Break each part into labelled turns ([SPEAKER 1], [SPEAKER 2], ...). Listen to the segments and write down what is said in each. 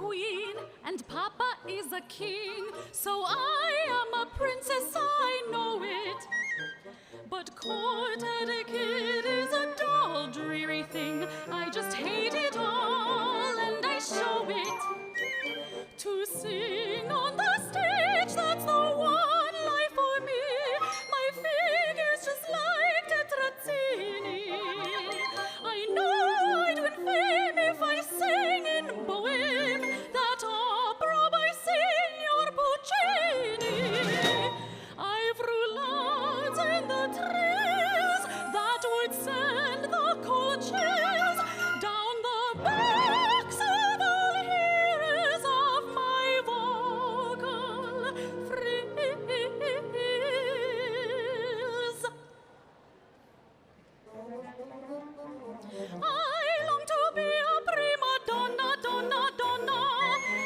[SPEAKER 1] queen and Papa is a king, so I am a princess, I know it. But court etiquette is a dull, dreary thing. I just hate it all and I show it. To sing on the stage, that's the one life for me. My figure's just like Tetrazzini. I know I'd win fame if I sang in Bohème, that opera by Signor Puccini. I've roulades and the trills that would send the cold chills down the backs of all hearers of my vocal frills. I long to be a prima donna, donna, donna.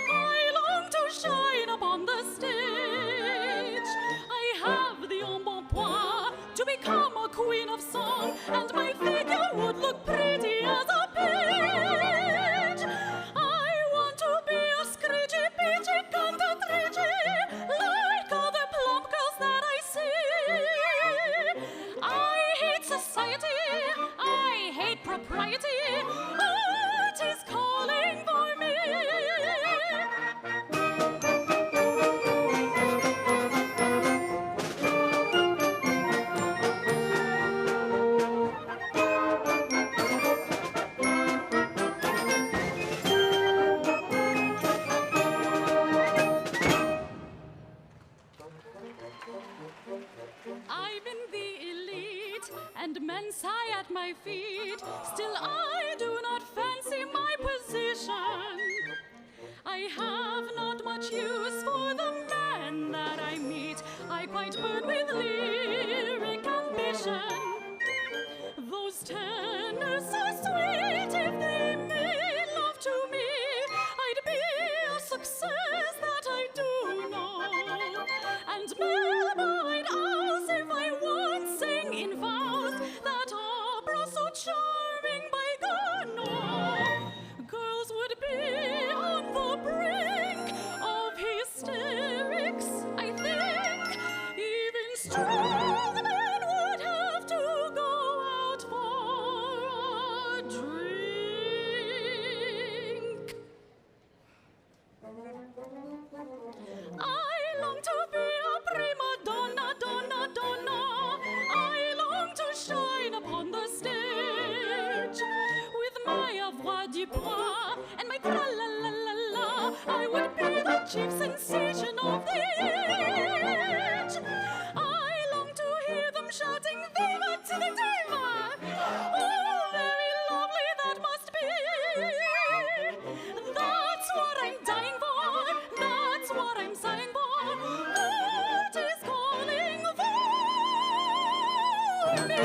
[SPEAKER 1] I long to shine upon the stage. I have the embonpoint to become a queen of song, and my figure would look pretty as a page. I want to be a screechy, peachy cantatrice, like all the plump girls that I see. I hate society, I hate propriety. Art is calling for me. I'm in the elite, and men sigh at my feet. Still, I do not fancy my position. I have not much use for the men that I meet. I quite burn with lyric ambition. Those tenors so sweet, if they made love to me, I'd be a success, that I do know. And Melba owls if I once sing in vows, that opera so charming by God, no. Girls would be on the brink of hysterics, I think. Even strong men would have to go out for a drink. I long to be a prima donna, donna, donna. I long to shine upon the stage. With my avoirdupois and my tra-la-la-la-la, I would be the chief sensation of the age. I long to hear them shouting, "Viva to the diva!" Oh, very lovely that must be. That's what I'm dying for. That's what I'm sighing for. Art is calling for me.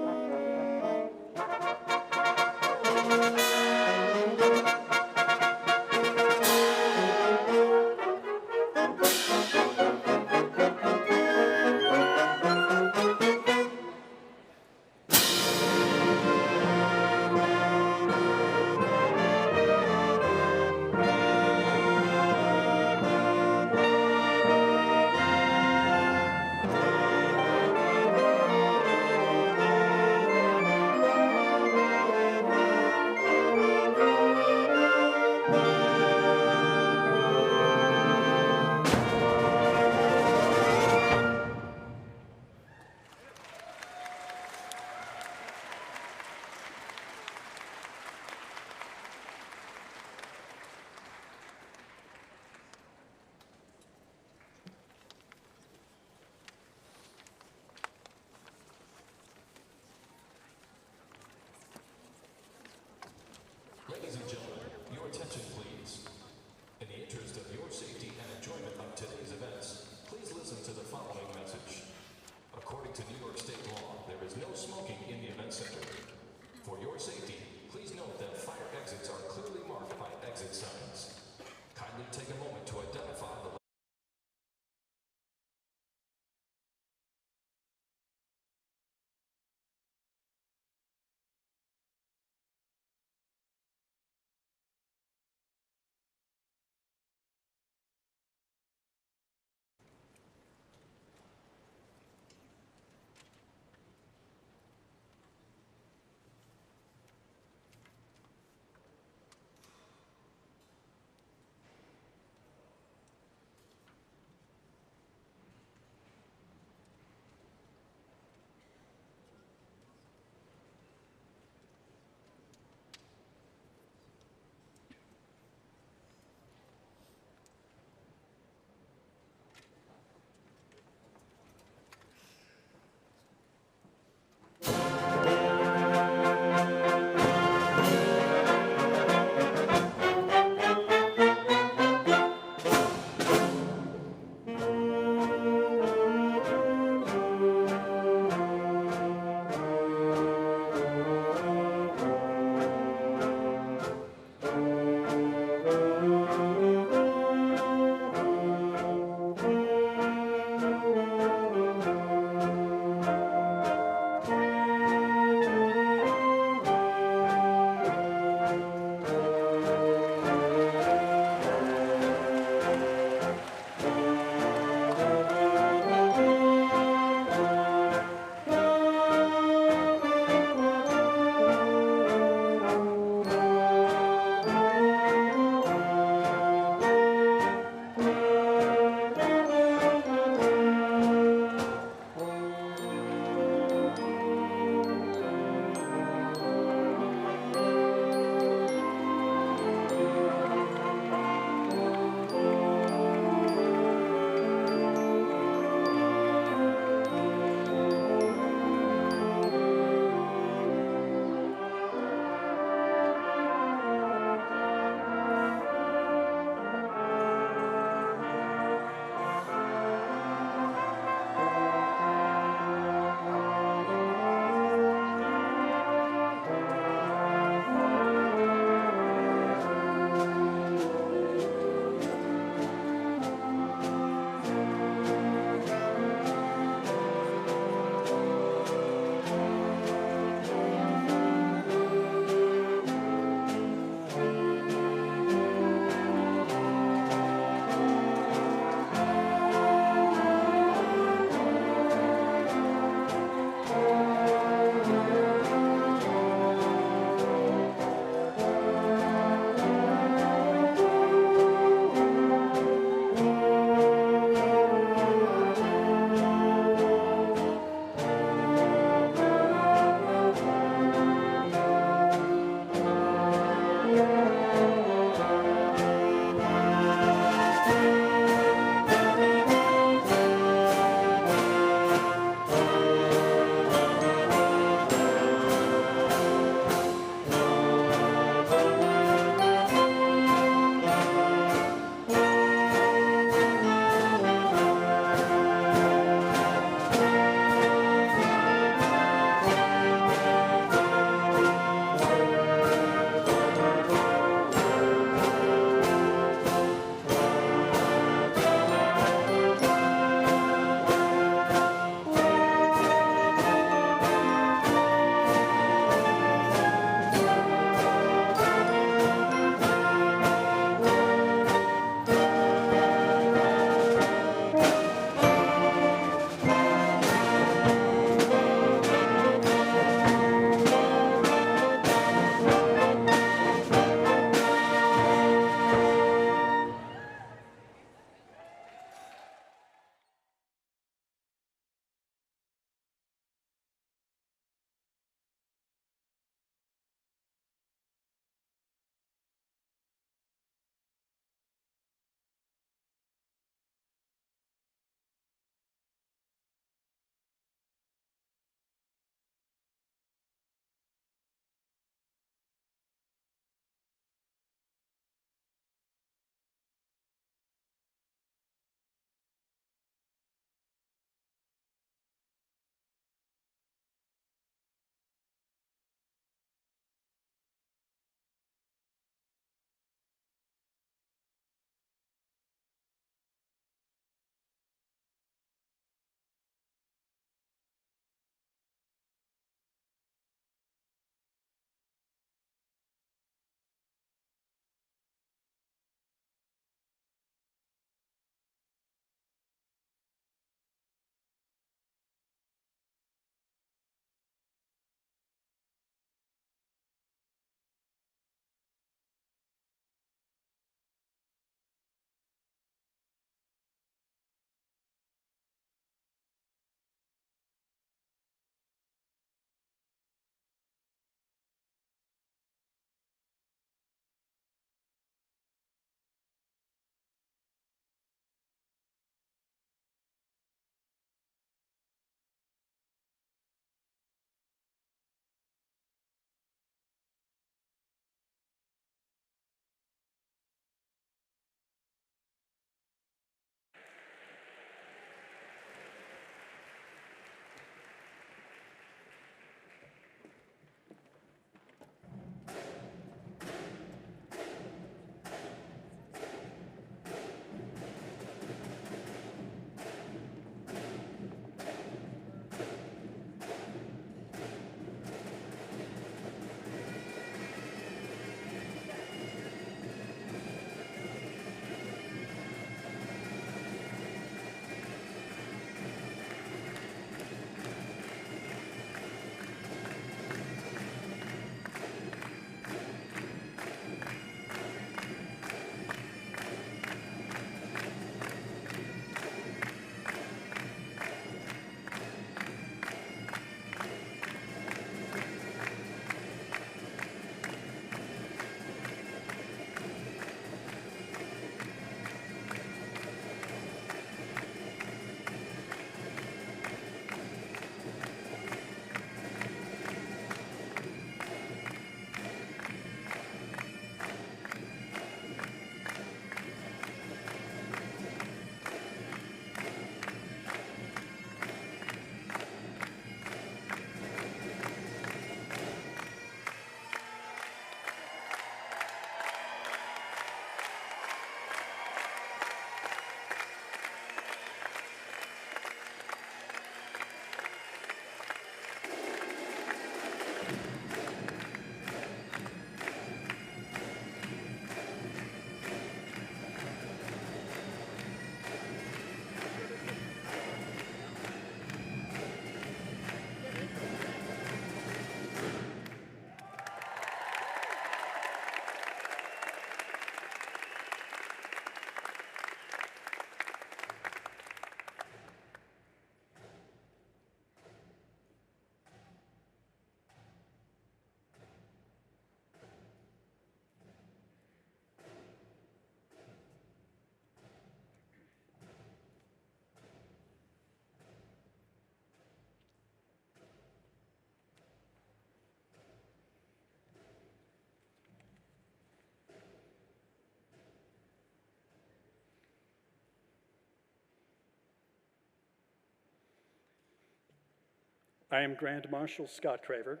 [SPEAKER 2] I am Grand Marshal Scott Craver,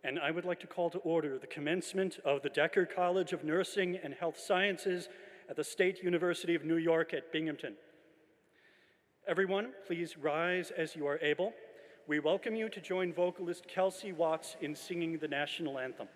[SPEAKER 2] and I would like to call to order the commencement of the Decker College of Nursing and Health Sciences at the State University of New York at Binghamton. Everyone, please rise as you are able. We welcome you to join vocalist Kelsey Watts in singing the national anthem.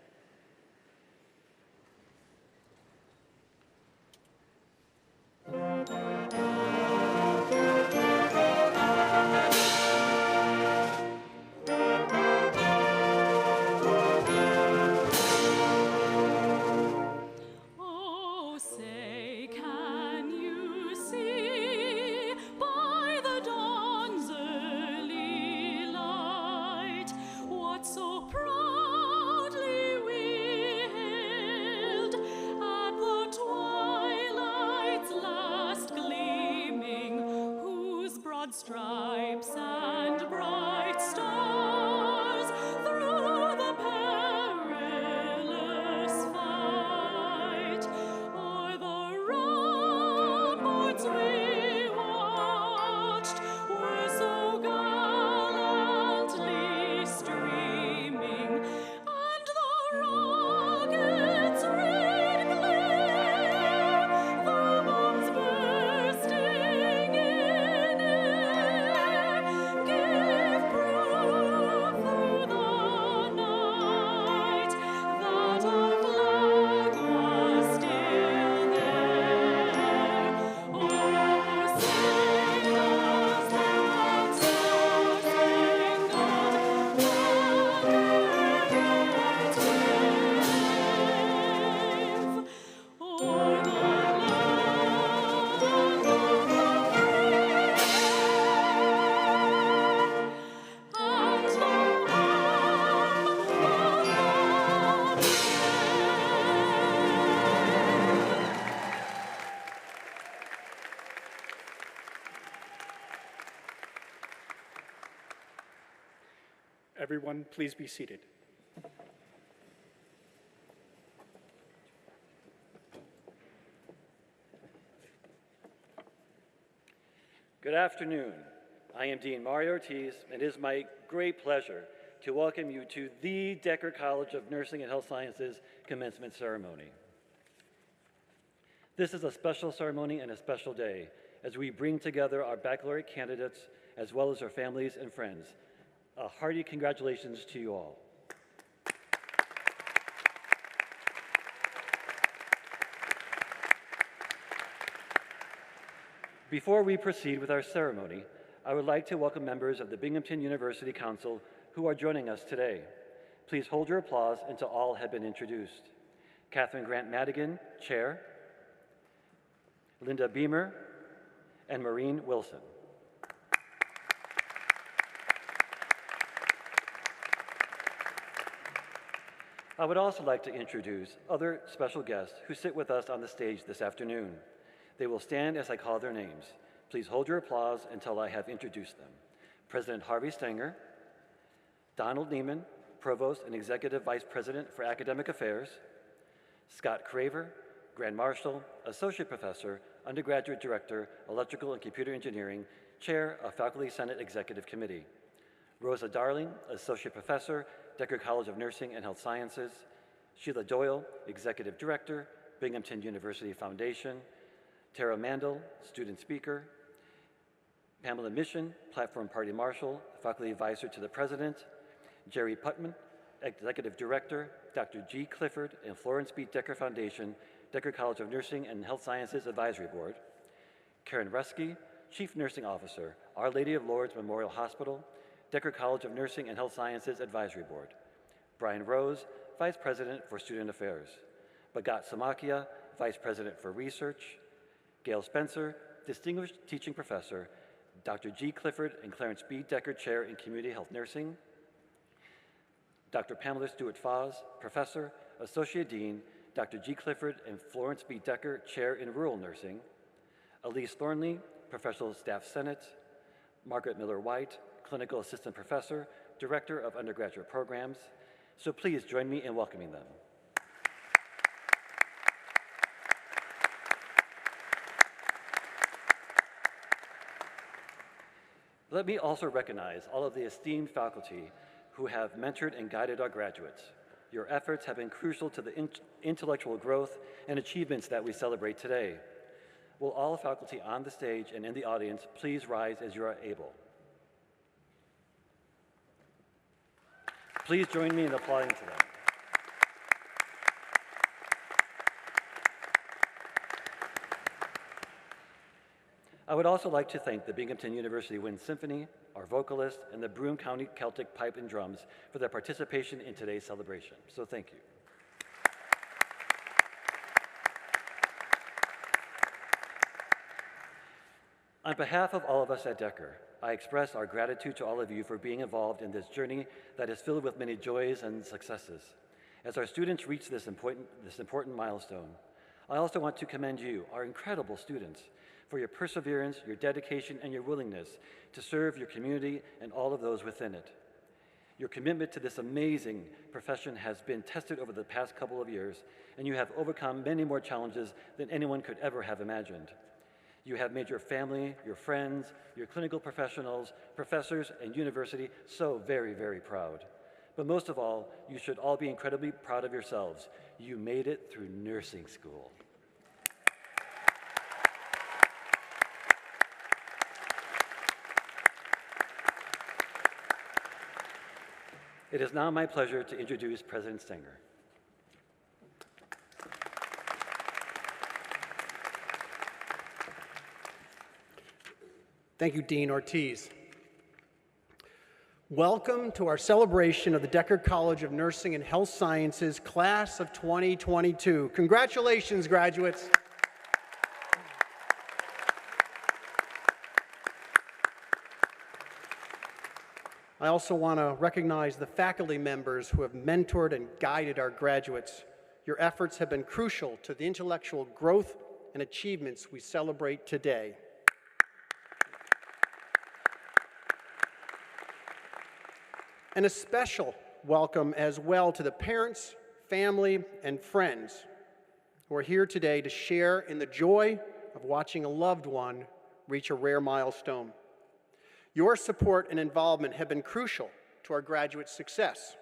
[SPEAKER 1] Stripes and bright stars through the perilous fight, o'er the ramparts we watched were so gallantly streaming, and the rockets' red glare, the bombs bursting in give proof through the night that our flag was still there. Oh, sing us that star-spangled banner yet wave o'er the land of the
[SPEAKER 2] Everyone, please be seated.
[SPEAKER 3] Good afternoon. I am Dean Mario Ortiz, and it is my great pleasure to welcome you to the Decker College of Nursing and Health Sciences commencement ceremony. This is a special ceremony and a special day as we bring together our baccalaureate candidates as well as their families and friends. A hearty congratulations to you all. Before we proceed with our ceremony, I would like to welcome members of the Binghamton University Council who are joining us today. Please hold your applause until all have been introduced. Catherine Grant Madigan, Chair, Linda Beamer, and Maureen Wilson. I would also like to introduce other special guests who sit with us on the stage this afternoon. They will stand as I call their names. Please hold your applause until I have introduced them. President Harvey Stenger, Donald Neiman, Provost and Executive Vice President for Academic Affairs, Scott Craver, Grand Marshal, Associate Professor, Undergraduate Director, Electrical and Computer Engineering, Chair of Faculty Senate Executive Committee, Rosa Darling, Associate Professor, Decker College of Nursing and Health Sciences, Sheila Doyle, Executive Director, Binghamton University Foundation, Tara Mandel, Student Speaker, Pamela Mission, Platform Party Marshal, Faculty Advisor to the President, Jerry Putman, Executive Director, Dr. G. Clifford and Florence B. Decker Foundation, Decker College of Nursing and Health Sciences Advisory Board, Karen Rusky, Chief Nursing Officer, Our Lady of Lourdes Memorial Hospital, Decker College of Nursing and Health Sciences Advisory Board, Brian Rose, Vice President for Student Affairs, Bhagat Samakia, Vice President for Research, Gail Spencer, Distinguished Teaching Professor, Dr. G. Clifford and Clarence B. Decker Chair in Community Health Nursing, Dr. Pamela Stewart-Foss, Professor, Associate Dean, Dr. G. Clifford and Florence B. Decker Chair in Rural Nursing, Elise Thornley, Professional Staff Senate, Margaret Miller-White, Clinical Assistant Professor, Director of Undergraduate Programs. So please join me in welcoming them. Let me also recognize all of the esteemed faculty who have mentored and guided our graduates. Your efforts have been crucial to the intellectual growth and achievements that we celebrate today. Will all faculty on the stage and in the audience please rise as you are able? Please join me in applauding to them. I would also like to thank the Binghamton University Wind Symphony, our vocalist, and the Broome County Celtic Pipe and Drums for their participation in today's celebration. So thank you. On behalf of all of us at Decker, I express our gratitude to all of you for being involved in this journey that is filled with many joys and successes. As our students reach this important milestone, I also want to commend you, our incredible students, for your perseverance, your dedication, and your willingness to serve your community and all of those within it. Your commitment to this amazing profession has been tested over the past couple of years, and you have overcome many more challenges than anyone could ever have imagined. You have made your family, your friends, your clinical professionals, professors, and university so very, very proud. But most of all, you should all be incredibly proud of yourselves. You made it through nursing school. It is now my pleasure to introduce President Stenger.
[SPEAKER 4] Thank you, Dean Ortiz. Welcome to our celebration of the Decker College of Nursing and Health Sciences Class of 2022. Congratulations, graduates. I also want to recognize the faculty members who have mentored and guided our graduates. Your efforts have been crucial to the intellectual growth and achievements we celebrate today. And a special welcome as well to the parents, family, and friends who are here today to share in the joy of watching a loved one reach a rare milestone. Your support and involvement have been crucial to our graduate success,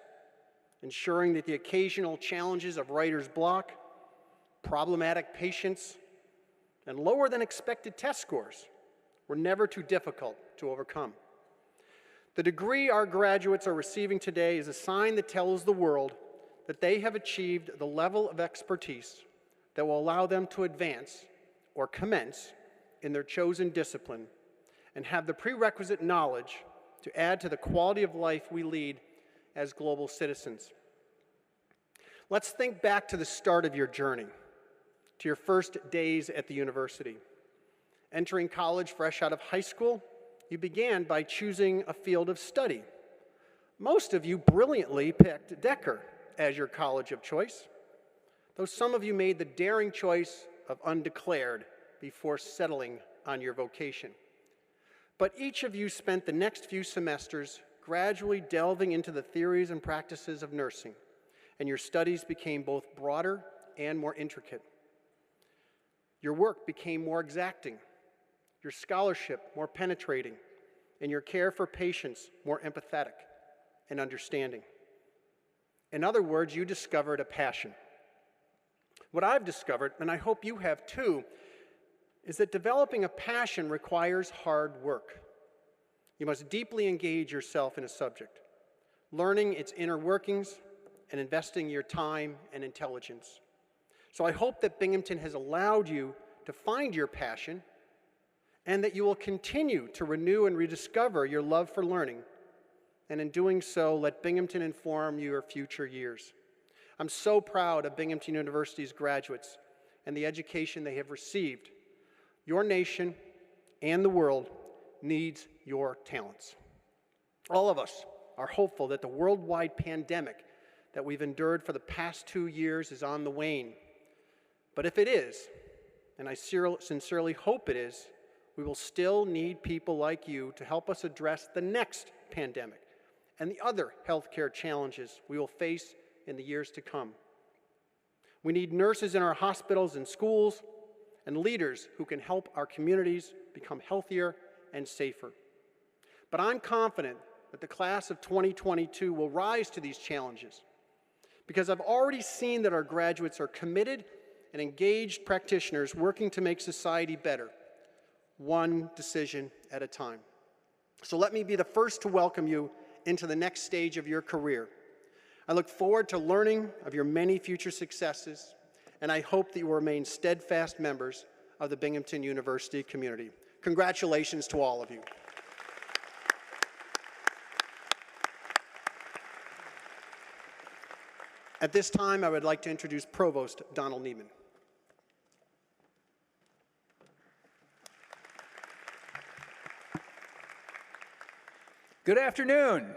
[SPEAKER 4] ensuring that the occasional challenges of writer's block, problematic patients, and lower than expected test scores were never too difficult to overcome. The degree our graduates are receiving today is a sign that tells the world that they have achieved the level of expertise that will allow them to advance or commence in their chosen discipline and have the prerequisite knowledge to add to the quality of life we lead as global citizens. Let's think back to the start of your journey, to your first days at the university. Entering college fresh out of high school, you began by choosing a field of study. Most of you brilliantly picked Decker as your college of choice, though some of you made the daring choice of undeclared before settling on your vocation. But each of you spent the next few semesters gradually delving into the theories and practices of nursing, and your studies became both broader and more intricate. Your work became more exacting, your scholarship more penetrating, and your care for patients more empathetic and understanding. In other words, you discovered a passion. What I've discovered, and I hope you have too, is that developing a passion requires hard work. You must deeply engage yourself in a subject, learning its inner workings and investing your time and intelligence. So I hope that Binghamton has allowed you to find your passion and that you will continue to renew and rediscover your love for learning, and in doing so, let Binghamton inform your future years. I'm so proud of Binghamton University's graduates and the education they have received. Your nation and the world needs your talents. All of us are hopeful that the worldwide pandemic that we've endured for the past 2 years is on the wane. But if it is, and I sincerely hope it is, we will still need people like you to help us address the next pandemic and the other healthcare challenges we will face in the years to come. We need nurses in our hospitals and schools and leaders who can help our communities become healthier and safer. But I'm confident that the class of 2022 will rise to these challenges because I've already seen that our graduates are committed and engaged practitioners working to make society better, one decision at a time. So let me be the first to welcome you into the next stage of your career. I look forward to learning of your many future successes, and I hope that you will remain steadfast members of the Binghamton University community. Congratulations to all of you. At this time, I would like to introduce Provost Donald Neiman.
[SPEAKER 5] Good afternoon.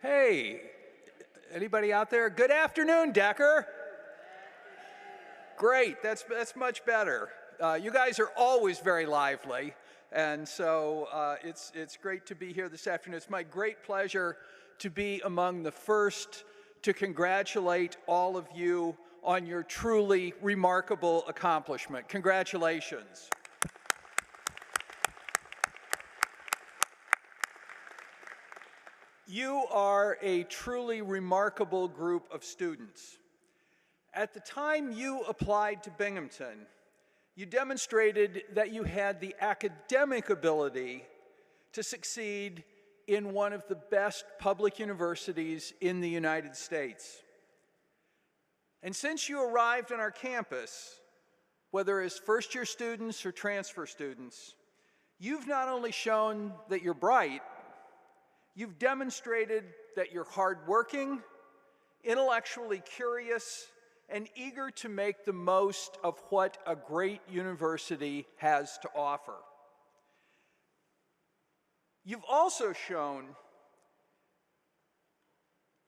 [SPEAKER 5] Hey, anybody out there? Good afternoon, Decker. Great, that's much better. You guys are always very lively, and so it's great to be here this afternoon. It's my great pleasure to be among the first to congratulate all of you on your truly remarkable accomplishment. Congratulations. You are a truly remarkable group of students. At the time you applied to Binghamton, you demonstrated that you had the academic ability to succeed in one of the best public universities in the United States. And since you arrived on our campus, whether as first-year students or transfer students, you've not only shown that you're bright, you've demonstrated that you're hardworking, intellectually curious, and eager to make the most of what a great university has to offer. You've also shown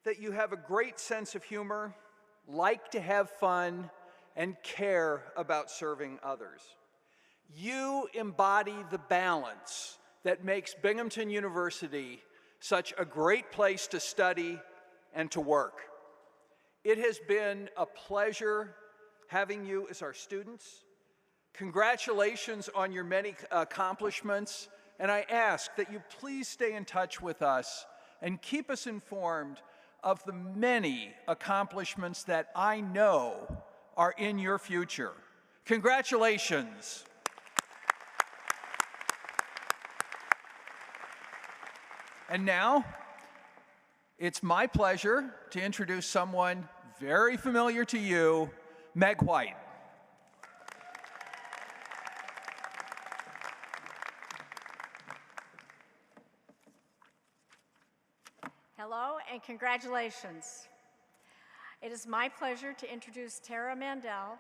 [SPEAKER 5] that you have a great sense of humor, like to have fun, and care about serving others. You embody the balance that makes Binghamton University such a great place to study and to work. It has been a pleasure having you as our students. Congratulations on your many accomplishments, and I ask that you please stay in touch with us and keep us informed of the many accomplishments that I know are in your future. Congratulations. And now, it's my pleasure to introduce someone very familiar to you, Meg White.
[SPEAKER 6] Hello and congratulations. It is my pleasure to introduce Tara Mandel,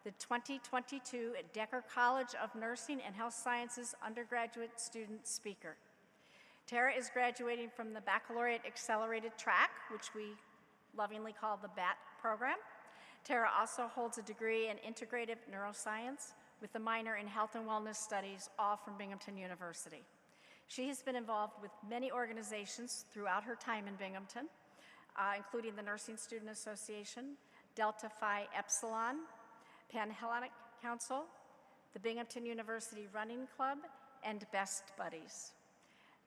[SPEAKER 6] the 2022 Decker College of Nursing and Health Sciences undergraduate student speaker. Tara is graduating from the Baccalaureate Accelerated Track, which we lovingly call the BAT program. Tara also holds a degree in Integrative Neuroscience with a minor in Health and Wellness Studies, all from Binghamton University. She has been involved with many organizations throughout her time in Binghamton, including the Nursing Student Association, Delta Phi Epsilon, Panhellenic Council, the Binghamton University Running Club, and Best Buddies.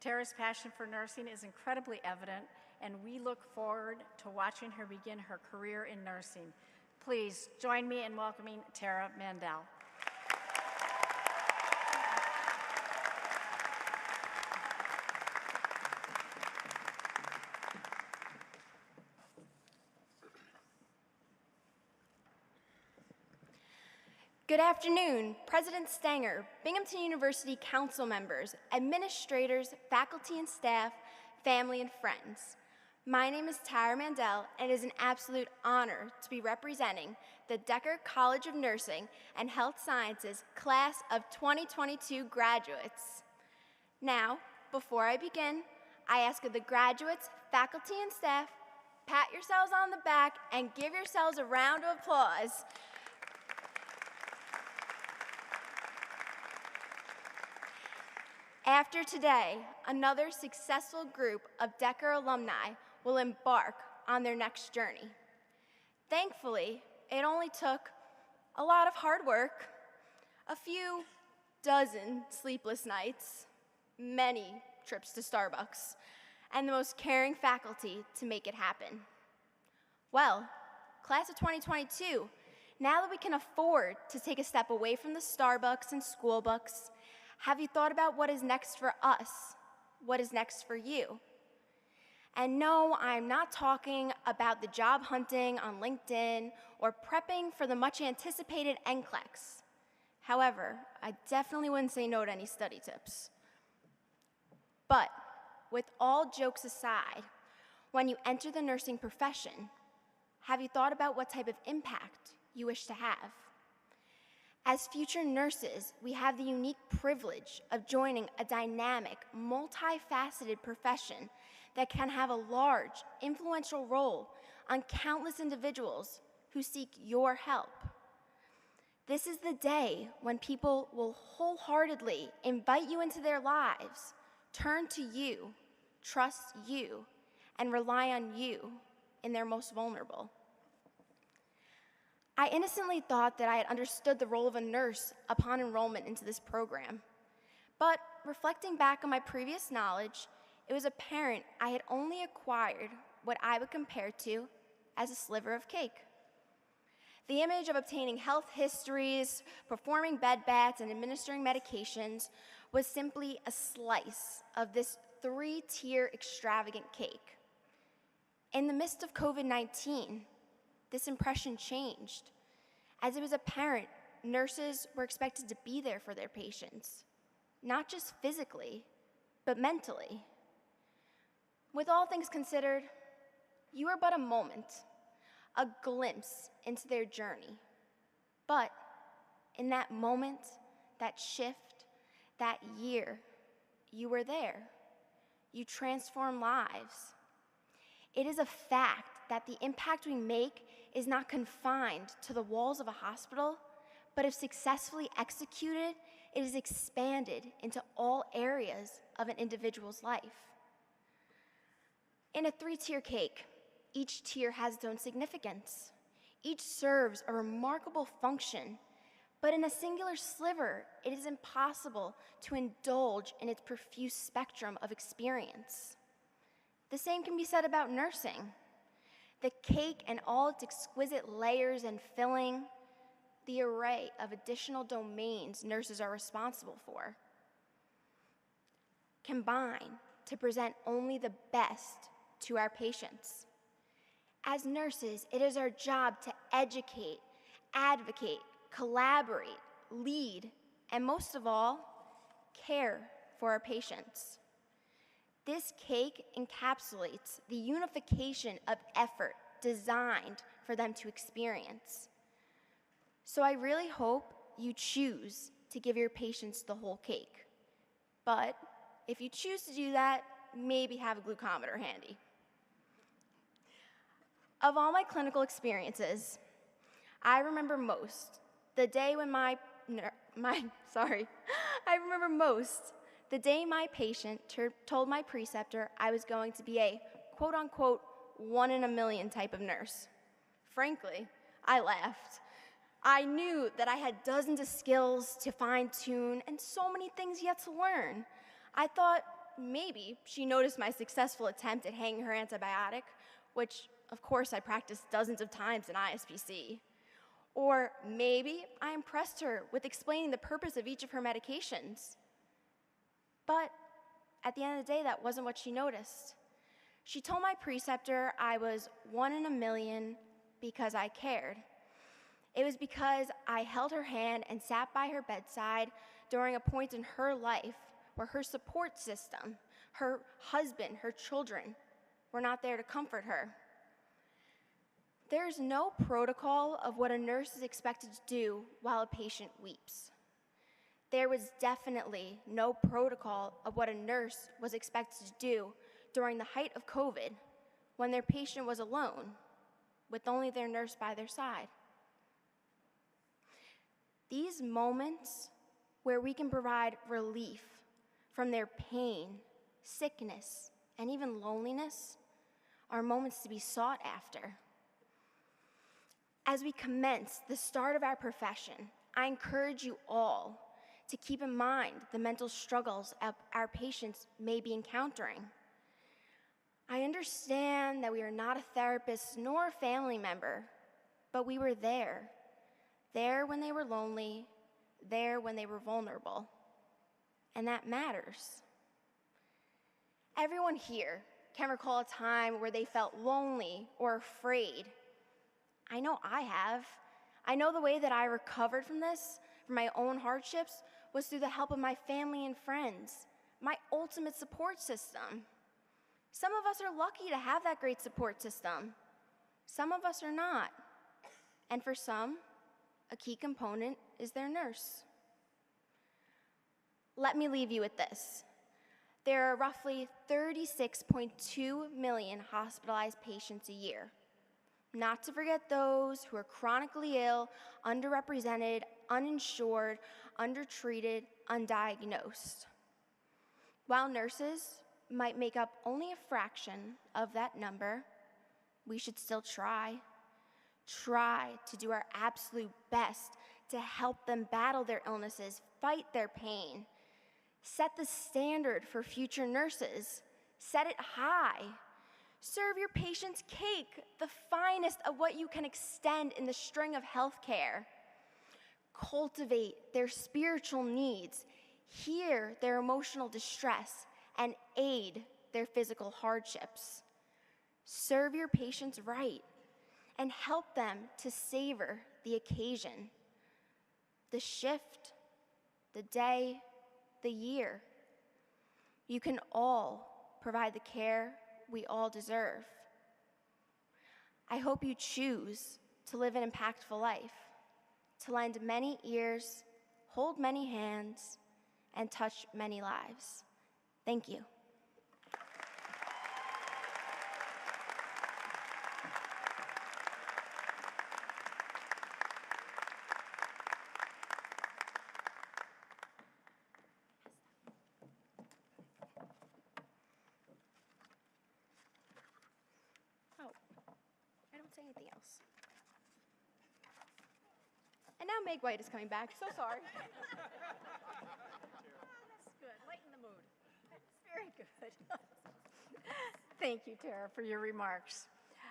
[SPEAKER 6] Tara's passion for nursing is incredibly evident, and we look forward to watching her begin her career in nursing. Please join me in welcoming Tara Mandel.
[SPEAKER 7] Good afternoon, President Stanger, Binghamton University Council members, administrators, faculty and staff, family and friends. My name is Tara Mandel, and it is an absolute honor to be representing the Decker College of Nursing and Health Sciences class of 2022 graduates. Now, before I begin, I ask of the graduates, faculty and staff, pat yourselves on the back and give yourselves a round of applause. After today, another successful group of Decker alumni will embark on their next journey. Thankfully, it only took a lot of hard work, a few dozen sleepless nights, many trips to Starbucks, and the most caring faculty to make it happen. Well, class of 2022, now that we can afford to take a step away from the Starbucks and school books, have you thought about what is next for us? What is next for you? And no, I'm not talking about the job hunting on LinkedIn or prepping for the much anticipated NCLEX. However, I definitely wouldn't say no to any study tips. But with all jokes aside, when you enter the nursing profession, have you thought about what type of impact you wish to have? As future nurses, we have the unique privilege of joining a dynamic, multifaceted profession that can have a large, influential role on countless individuals who seek your help. This is the day when people will wholeheartedly invite you into their lives, turn to you, trust you, and rely on you in their most vulnerable. I innocently thought that I had understood the role of a nurse upon enrollment into this program. But reflecting back on my previous knowledge, it was apparent I had only acquired what I would compare to as a sliver of cake. The image of obtaining health histories, performing bed baths, and administering medications was simply a slice of this 3-tier extravagant cake. In the midst of COVID-19, this impression changed, as it was apparent nurses were expected to be there for their patients, not just physically, but mentally. With all things considered, you are but a moment, a glimpse into their journey. But in that moment, that shift, that year, you were there. You transform lives. It is a fact that the impact we make is not confined to the walls of a hospital, but if successfully executed, it is expanded into all areas of an individual's life. In a 3-tier cake, each tier has its own significance. Each serves a remarkable function, but in a singular sliver, it is impossible to indulge in its profuse spectrum of experience. The same can be said about nursing. The cake and all its exquisite layers and filling, the array of additional domains nurses are responsible for, combine to present only the best to our patients. As nurses, it is our job to educate, advocate, collaborate, lead, and most of all, care for our patients. This cake encapsulates the unification of effort designed for them to experience. So I really hope you choose to give your patients the whole cake. But if you choose to do that, maybe have a glucometer handy. Of all my clinical experiences, I remember most the day when my patient told my preceptor I was going to be a quote-unquote 1 in a million type of nurse. Frankly, I laughed. I knew that I had dozens of skills to fine-tune and so many things yet to learn. I thought maybe she noticed my successful attempt at hanging her antibiotic, which of course I practiced dozens of times in ISPC. Or maybe I impressed her with explaining the purpose of each of her medications. But at the end of the day, that wasn't what she noticed. She told my preceptor I was 1 in a million because I cared. It was because I held her hand and sat by her bedside during a point in her life where her support system, her husband, her children, were not there to comfort her. There's no protocol of what a nurse is expected to do while a patient weeps. There was definitely no protocol of what a nurse was expected to do during the height of COVID when their patient was alone, with only their nurse by their side. These moments where we can provide relief from their pain, sickness, and even loneliness are moments to be sought after. As we commence the start of our profession, I encourage you all to keep in mind the mental struggles our patients may be encountering. I understand that we are not a therapist nor a family member, but we were there when they were lonely, there when they were vulnerable, and that matters. Everyone here can recall a time where they felt lonely or afraid. I know I have. I know the way that I recovered from this, from my own hardships, was through the help of my family and friends, my ultimate support system. Some of us are lucky to have that great support system. Some of us are not. And for some, a key component is their nurse. Let me leave you with this. There are roughly 36.2 million hospitalized patients a year. Not to forget those who are chronically ill, underrepresented, uninsured, undertreated, undiagnosed. While nurses might make up only a fraction of that number, we should still try to do our absolute best to help them battle their illnesses, fight their pain. Set the standard for future nurses. Set it high. Serve your patients cake, the finest of what you can extend in the string of healthcare. Cultivate their spiritual needs, hear their emotional distress, and aid their physical hardships. Serve your patients right and help them to savor the occasion, the shift, the day, the year. You can all provide the care we all deserve. I hope you choose to live an impactful life, to lend many ears, hold many hands, and touch many lives. Thank you. Say anything else. And now Meg White is coming back. So sorry.
[SPEAKER 6] That's good. Lighten the mood. That's very good. Thank you, Tara, for your remarks.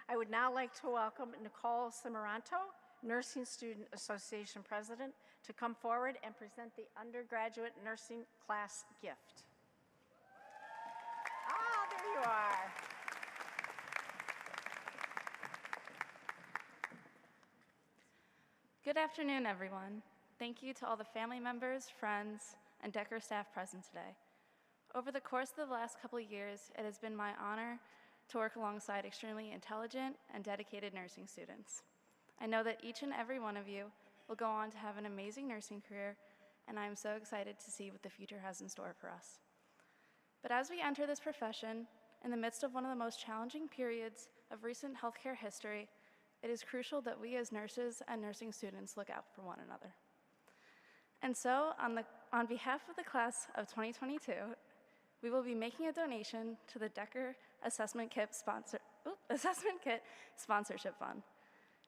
[SPEAKER 6] I would now like to welcome Nicole Cimaranto, Nursing Student Association President, to come forward and present the undergraduate nursing class gift. Ah, there you are.
[SPEAKER 8] Good afternoon, everyone. Thank you to all the family members, friends, and Decker staff present today. Over the course of the last couple of years, it has been my honor to work alongside extremely intelligent and dedicated nursing students. I know that each and every one of you will go on to have an amazing nursing career, and I am so excited to see what the future has in store for us. But as we enter this profession, in the midst of one of the most challenging periods of recent healthcare history, it is crucial that we as nurses and nursing students look out for one another. And so, on behalf of the class of 2022, we will be making a donation to the Decker Assessment Kit Sponsorship Fund.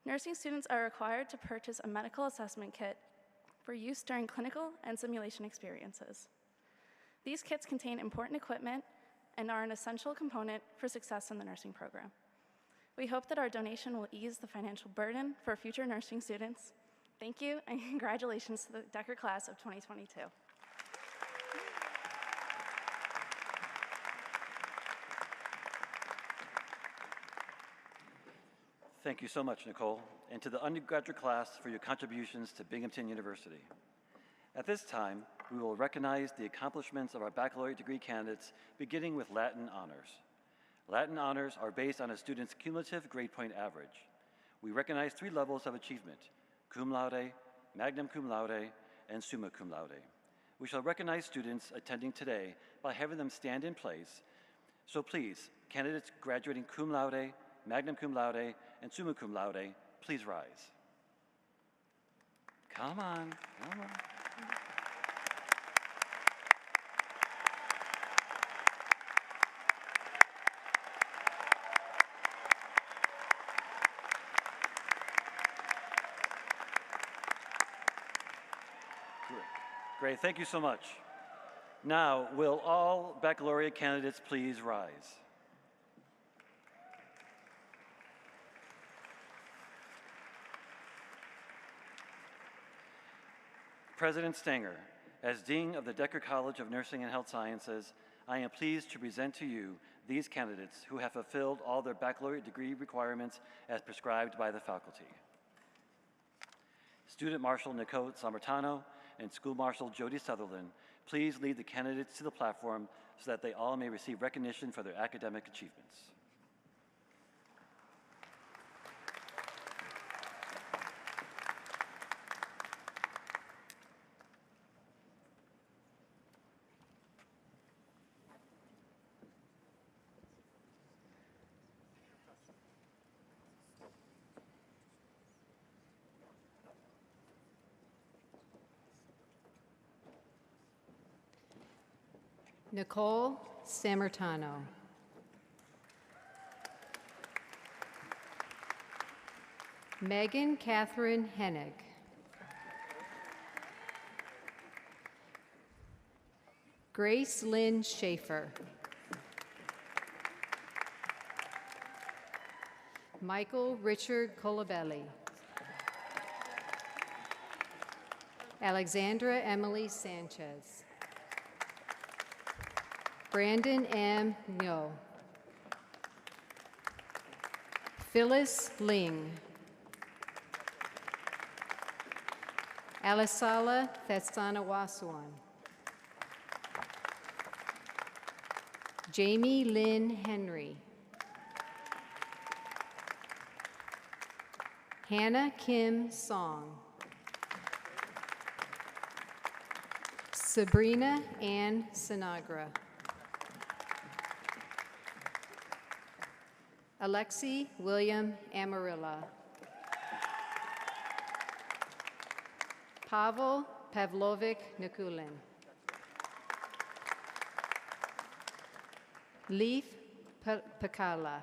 [SPEAKER 8] Nursing students are required to purchase a medical assessment kit for use during clinical and simulation experiences. These kits contain important equipment and are an essential component for success in the nursing program. We hope that our donation will ease the financial burden for future nursing students. Thank you, and congratulations to the Decker class of 2022.
[SPEAKER 3] Thank you so much, Nicole, and to the undergraduate class for your contributions to Binghamton University. At this time, we will recognize the accomplishments of our baccalaureate degree candidates, beginning with Latin honors. Latin honors are based on a student's cumulative grade point average. We recognize 3 levels of achievement: cum laude, magna cum laude, and summa cum laude. We shall recognize students attending today by having them stand in place. So please, candidates graduating cum laude, magna cum laude, and summa cum laude, please rise. Come on, come on. Great, thank you so much. Now, will all baccalaureate candidates please rise? President Stenger, as Dean of the Decker College of Nursing and Health Sciences, I am pleased to present to you these candidates who have fulfilled all their baccalaureate degree requirements as prescribed by the faculty. Student Marshal Nicole Sammartano and School Marshal Jody Sutherland, please lead the candidates to the platform so that they all may receive recognition for their academic achievements.
[SPEAKER 9] Nicole Sammartano. Megan Catherine Hennig. Grace Lynn Schaefer. Michael Richard Colabelli. Alexandra Emily Sanchez. Brandon M. Ngo. Phyllis Ling. Alisala Thessanawasuan. Jamie Lynn Henry. Hannah Kim Song. Sabrina Ann Sinagra. Alexi William Amarilla. Pavel Pavlovich Nikulin. Leaf Pakala.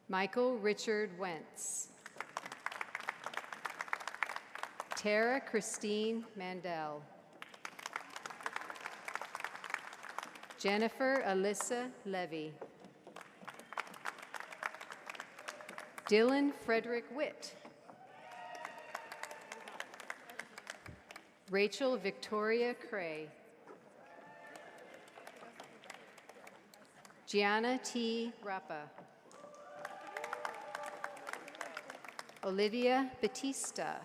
[SPEAKER 9] Michael Richard Wentz. Tara Christine Mandel. Jennifer Alyssa Levy. Dylan Frederick Witt. Rachel Victoria Cray. Gianna T. Rappa. Olivia Batista.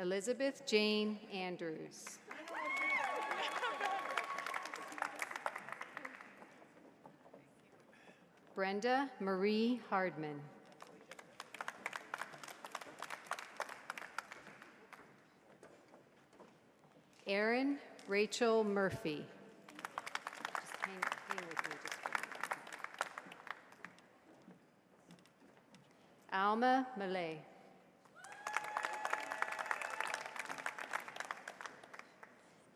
[SPEAKER 9] Elizabeth Jane Andrews. Brenda Marie Hardman. Erin Rachel Murphy. Just hang with me just a minute. Alma Malay.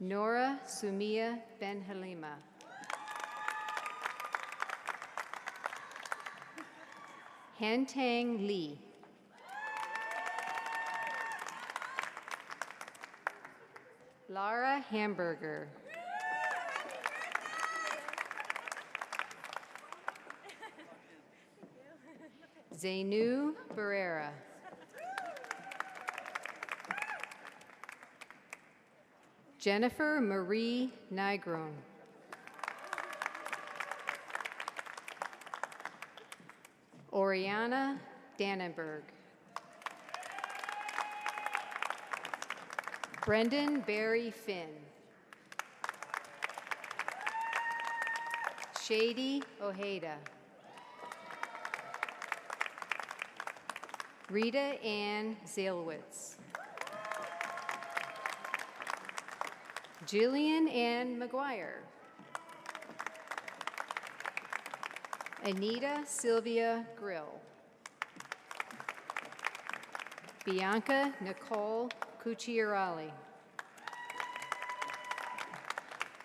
[SPEAKER 9] Nora Sumia Ben Halima. Hantang Lee. Lara Hamburger. Zainu Barrera. Jennifer Marie Nygron. Oriana Dannenberg. Brendan Barry Finn. Shady Ojeda. Rita Ann Zalewitz. Jillian Ann McGuire. Anita Sylvia Grill. Bianca Nicole Cucciarelli.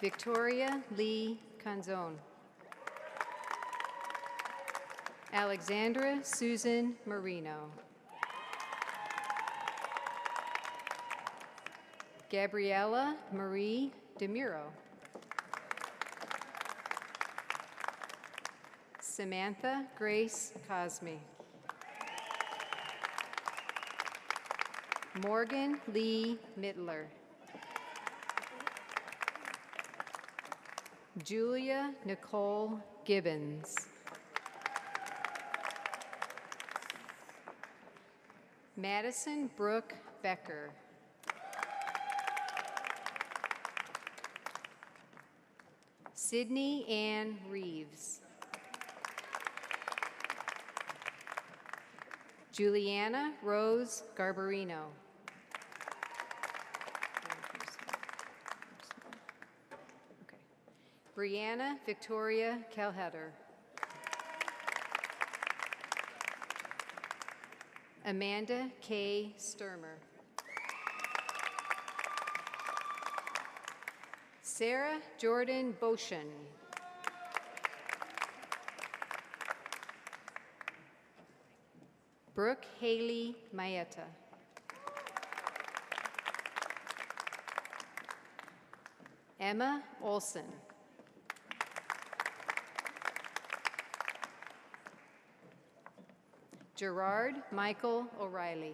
[SPEAKER 9] Victoria Lee Canzone. Alexandra Susan Marino. Gabriella Marie DeMuro. Samantha Grace Cosme. Morgan Lee Mittler. Julia Nicole Gibbons. Madison Brooke Becker. Sydney Ann Reeves. Juliana Rose Garbarino. Okay. Brianna Victoria Calhetter. Amanda K. Sturmer. Sarah Jordan Boshen. Brooke Haley Maeta. Emma Olson. Gerard Michael O'Reilly.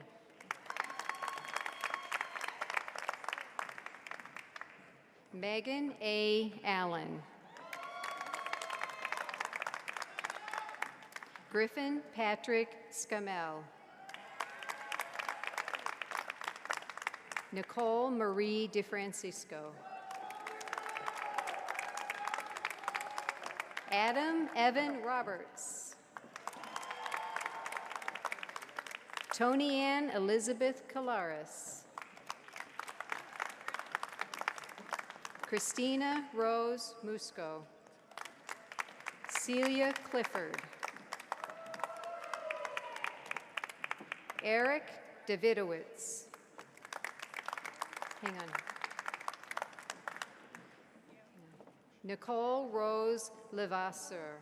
[SPEAKER 9] Megan A. Allen. Griffin Patrick Scamell. Nicole Marie DeFrancisco. Adam Evan Roberts. Tony Ann Elizabeth Colares. Christina Rose Musco. Celia Clifford. Eric Davidowitz. Hang on. Nicole Rose Levasseur.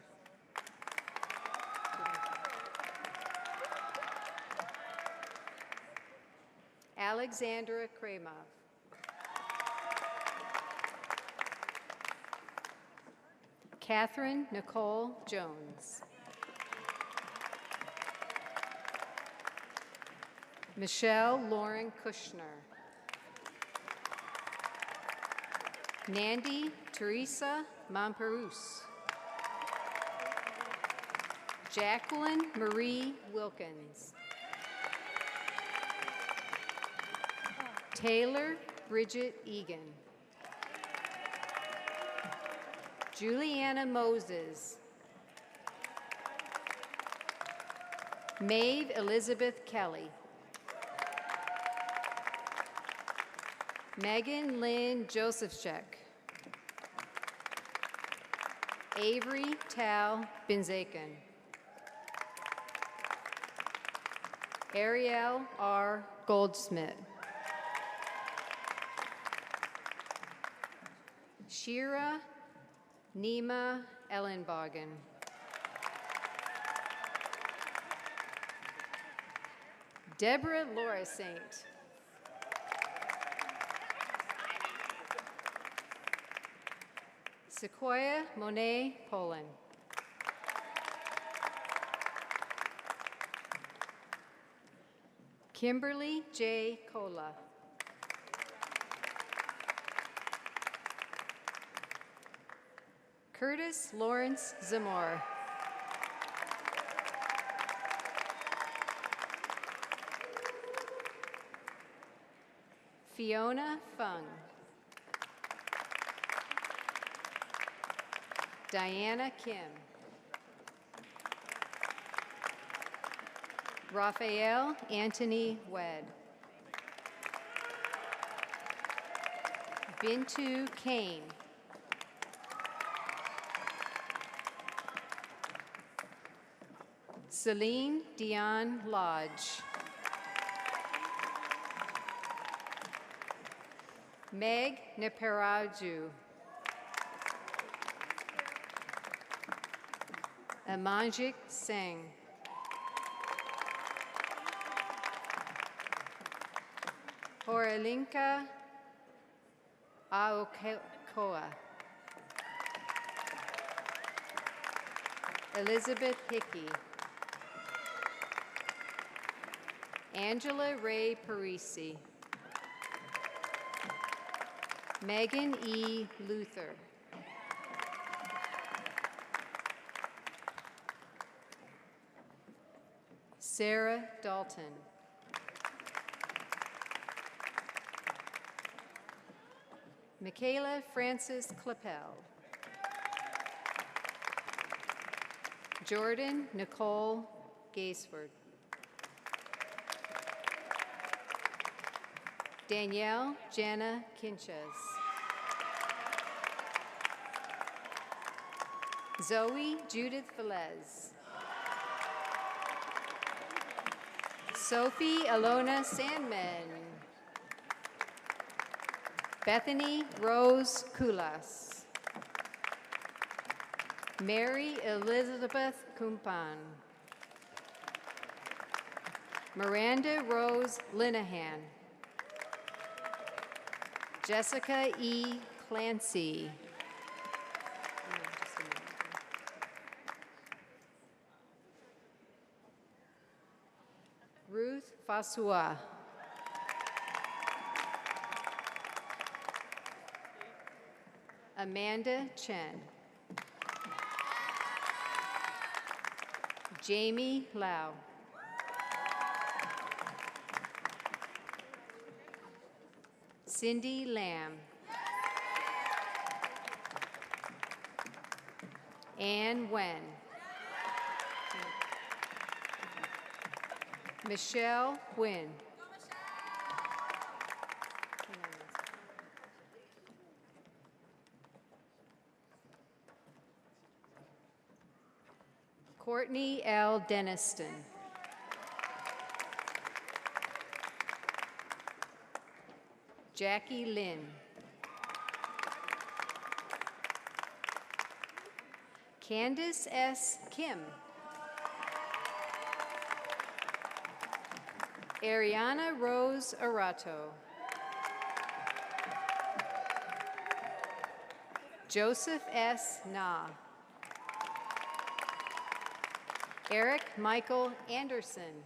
[SPEAKER 9] Alexandra Kramov. Catherine Nicole Jones. Michelle Lauren Kushner. Nandi Teresa Momperus. Jacqueline Marie Wilkins. Taylor Bridget Egan. Juliana Moses. Maeve Elizabeth Kelly. Megan Lynn Josephchek. Avery Tal Binzakin. Ariel R. Goldsmith. Shira Nima Ellenbogen. Deborah Laura Saint. Sequoia Monet Poland. Kimberly J. Cola. Curtis Lawrence Zamora. Fiona Fung. Diana Kim. Raphael Anthony Wed. Bintu Kane. Celine Dion Lodge. Meg Neparaju. Amanjit Singh. Horalinka Aokoa. Elizabeth Hickey. Angela Ray Parisi. Megan E. Luther. Sarah Dalton. Michaela Frances Clappel. Jordan Nicole Gaisford. Danielle Jana Kinches. Zoe Judith Velez. Sophie Alona Sandman. Bethany Rose Kulas. Mary Elizabeth Kumpan. Miranda Rose Linehan. Jessica E. Clancy. Ruth Fasua. Amanda Chen. Jamie Lau. Cindy Lamb. Ann Wen. Michelle Wynn. Courtney L. Deniston. Jackie Lynn. Candace S. Kim. Ariana Rose Arato. Joseph S. Na. Eric Michael Anderson.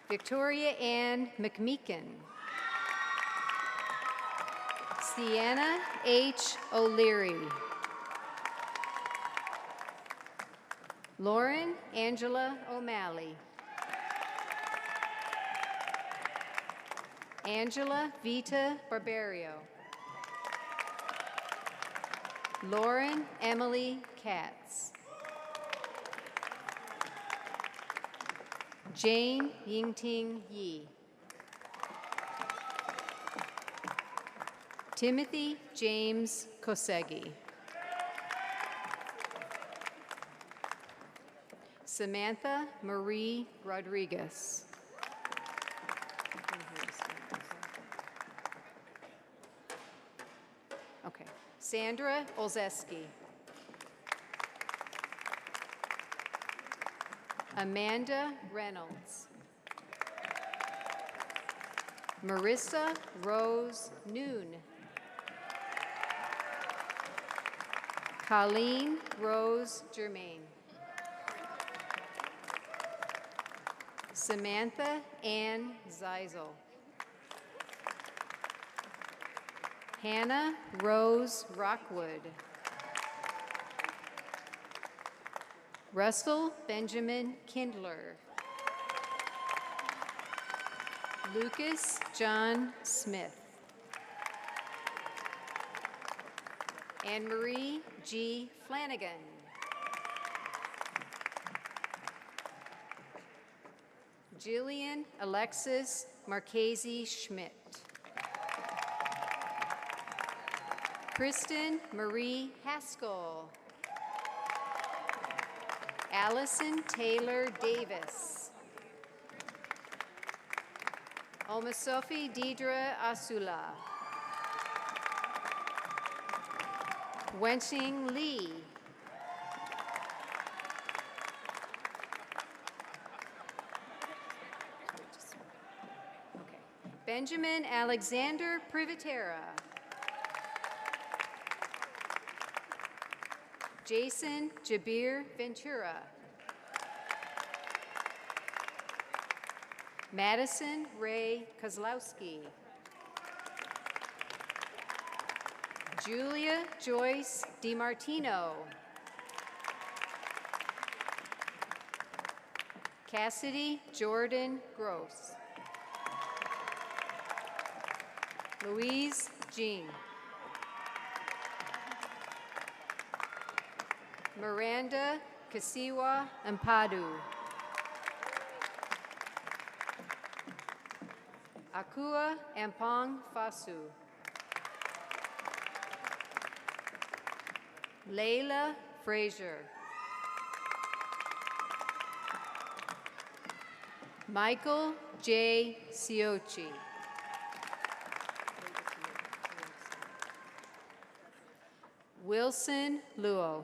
[SPEAKER 9] Victoria Ann McMeekin. Sienna H. O'Leary. Lauren Angela O'Malley. Angela Vita Barbario. Lauren Emily Katz. Jane Yingting Yi. Timothy James Kosegi. Samantha Marie Rodriguez. Okay. Sandra Olzeski. Amanda Reynolds. Marissa Rose Noon. Colleen Rose Germain. Samantha Ann Zeisel. Hannah Rose Rockwood. Russell Benjamin Kindler. Lucas John Smith. Anne-Marie G. Flanagan. Jillian Alexis Marchese Schmidt. Kristen Marie Haskell. Allison Taylor Davis. Omosofi Deidre Asula. Wenxing Li. Benjamin Alexander Privatera. Jason Jabir Ventura. Madison Ray Kozlowski. Julia Joyce DiMartino. Cassidy Jordan Gross. Louise Jean. Miranda Kasiwa Ampadu. Akua Ampong Fasu. Layla Frazier. Michael J. Siochi. Wilson Luo.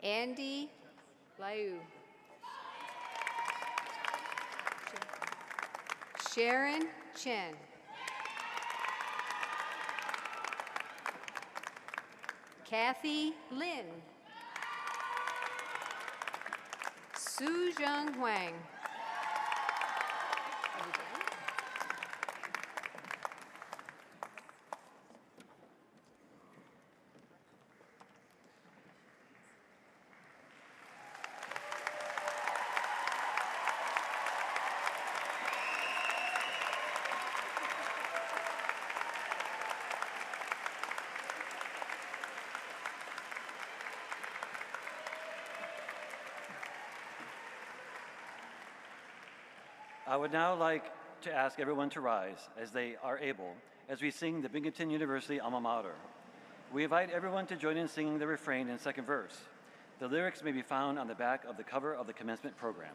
[SPEAKER 9] Andy Liu. Sharon Chen. Kathy Lin. Su Zhang Huang.
[SPEAKER 3] I would now like to ask everyone to rise as they are able as we sing the Binghamton University alma mater. We invite everyone to join in singing the refrain and second verse. The lyrics may be found on the back of the cover of the commencement program.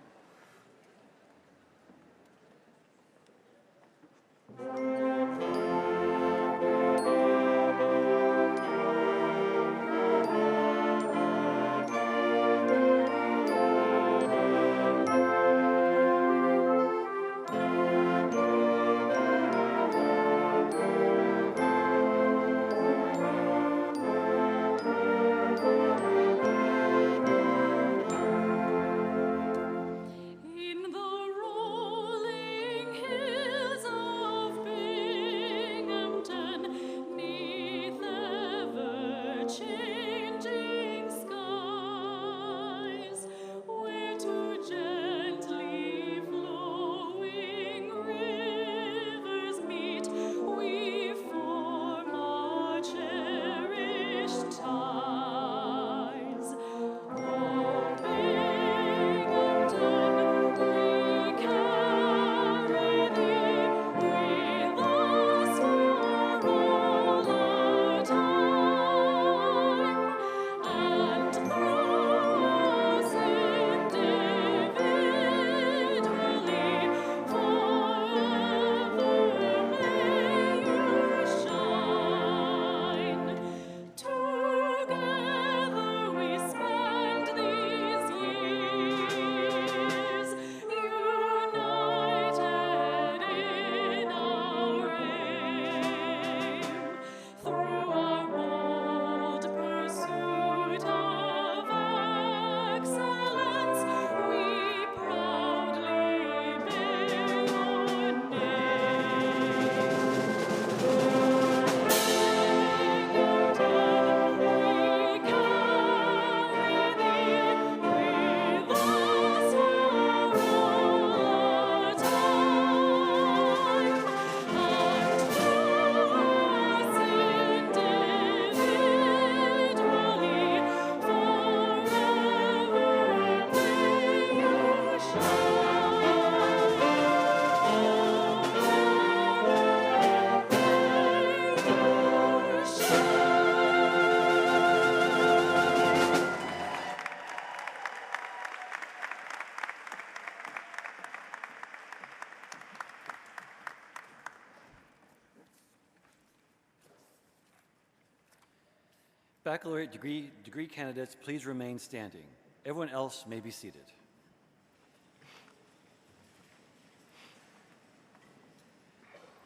[SPEAKER 3] Baccalaureate degree candidates, please remain standing. Everyone else may be seated.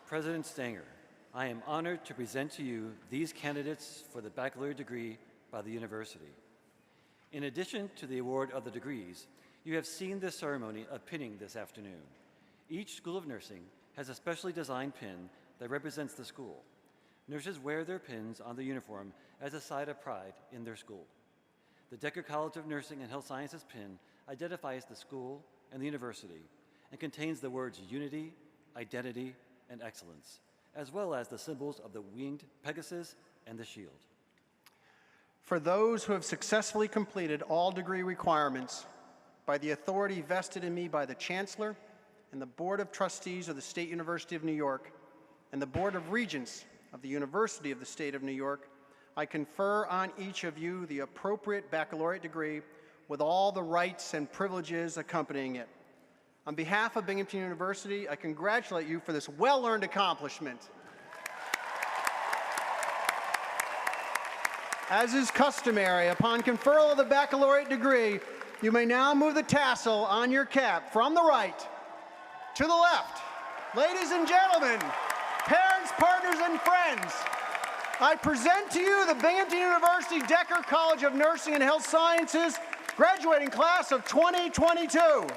[SPEAKER 3] President Stanger, I am honored to present to you these candidates for the baccalaureate degree by the university. In addition to the award of the degrees, you have seen the ceremony of pinning this afternoon. Each School of Nursing has a specially designed pin that represents the school. Nurses wear their pins on their uniform as a sign of pride in their school. The Decker College of Nursing and Health Sciences pin identifies the school and the university and contains the words unity, identity, and excellence, as well as the symbols of the winged Pegasus and the shield.
[SPEAKER 4] For those who have successfully completed all degree requirements, by the authority vested in me by the Chancellor and the Board of Trustees of the State University of New York and the Board of Regents of the University of the State of New York, I confer on each of you the appropriate baccalaureate degree with all the rights and privileges accompanying it. On behalf of Binghamton University, I congratulate you for this well-earned accomplishment. As is customary, upon conferral of the baccalaureate degree, you may now move the tassel on your cap from the right to the left. Ladies and gentlemen, parents, partners, and friends, I present to you the Binghamton University Decker College of Nursing and Health Sciences graduating class of 2022.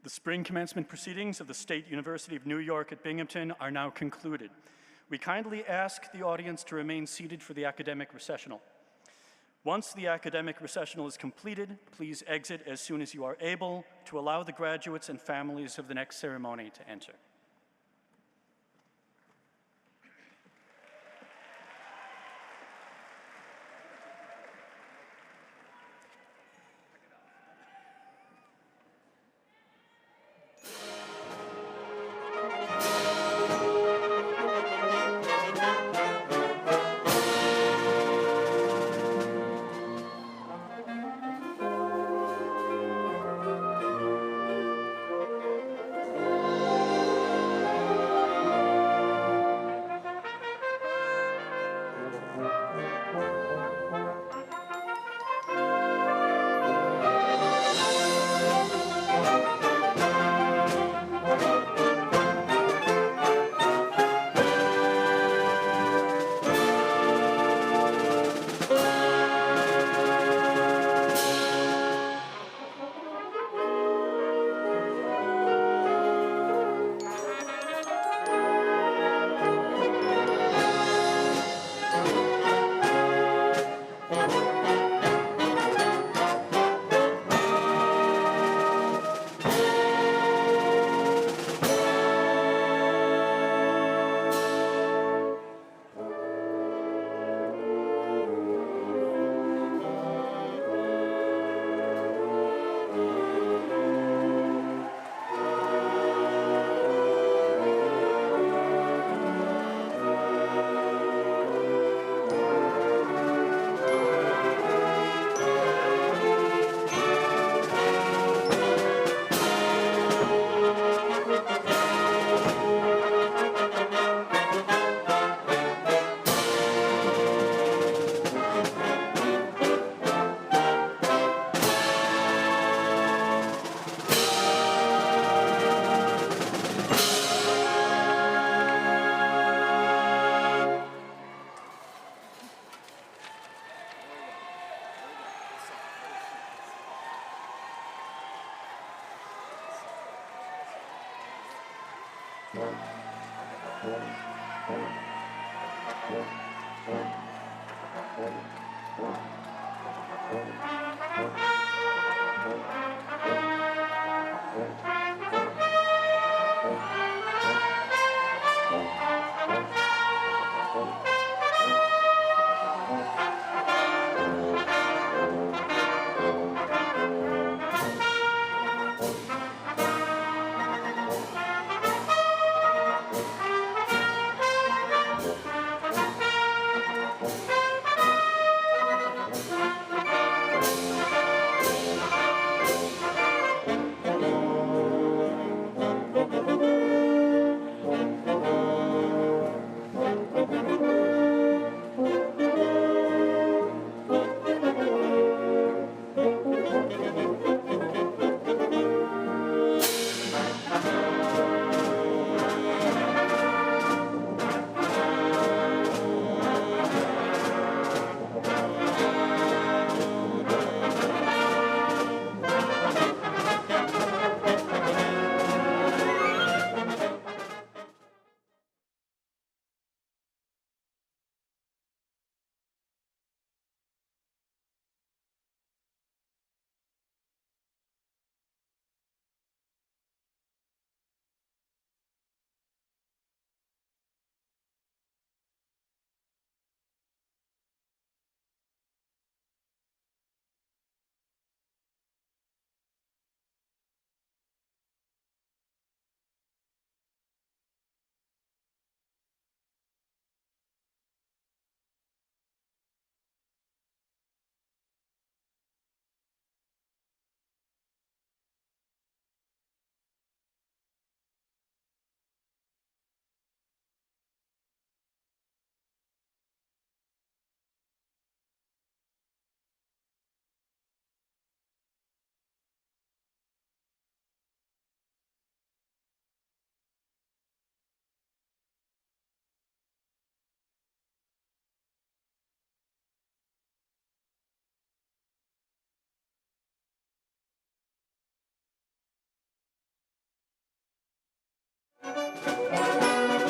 [SPEAKER 2] The spring commencement proceedings of the State University of New York at Binghamton are now concluded. We kindly ask the audience to remain seated for the academic recessional. Once the academic recessional is completed, please exit as soon as you are able to allow the graduates and families of the next ceremony to enter.
[SPEAKER 7] Tara.